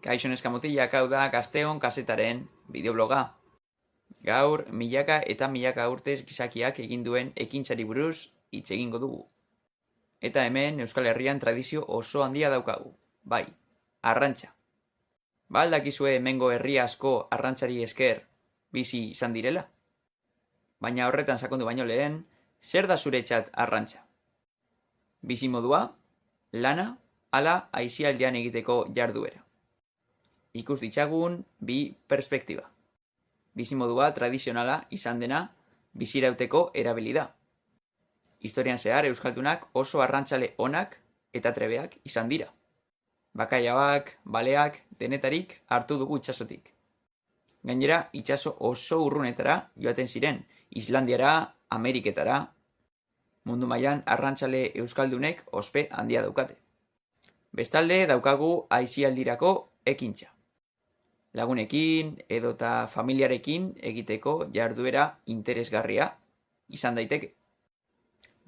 Kaixo neska mutilak, hau da Gazteon kazetaren bideobloga. Gaur, milaka eta milaka urtez gizakiak egin duen ekintzari buruz hitz egingo dugu. Eta hemen Euskal Herrian tradizio oso handia daukagu. Bai, arrantza. Ba aldakizue hemengo herri asko arrantzari esker bizi izan direla? Baina horretan sakondu baino lehen, zer da zuretzat arrantza? Bizi modua, lana, ala aisialdian egiteko jarduera. Ikus ditzagun bi perspektiba. Bizimodua tradizionala izan dena bizirauteko erabili da. Historian zehar euskaldunak oso arrantzale onak eta trebeak izan dira. Bakailaoak, baleak, denetarik hartu dugu itsasotik. Gainera, itsaso oso urrunetara joaten ziren, Islandiara, Ameriketara. Mundu mailan arrantzale euskaldunek ospe handia daukate. Bestalde daukagu aisialdirako ekintza. Lagunekin edota familiarekin egiteko jarduera interesgarria izan daiteke.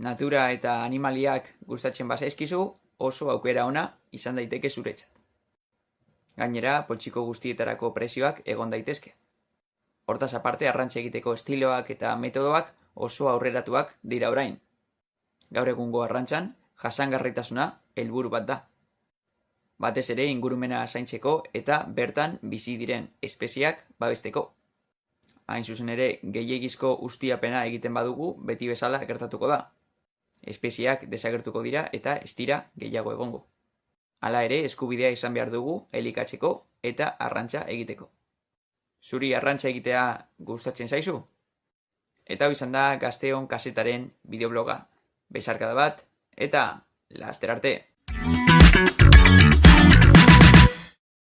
Natura eta animaliak gustatzen bazaizkizu, oso aukera ona izan daiteke zuretzat. Gainera, poltsiko guztietarako prezioak egon daitezke. Hortaz aparte, arrantza egiteko estiloak eta metodoak oso aurreratuak dira orain. Gaur egungo arrantzan, jasangarritasuna helburu bat da. Batez ere ingurumena zaintzeko eta bertan bizi diren espezieak babesteko. Hain zuzen ere, gehiegizko ustiapena egiten badugu beti bezala gertatuko da. Espezieak desagertuko dira eta ez dira gehiago egongo. Hala ere, eskubidea izan behar dugu elikatzeko eta arrantza egiteko. Zuri arrantza egitea gustatzen zaizu? Eta hau izan da Gazteon kazetaren bideobloga. Besarkada bat eta laster arte!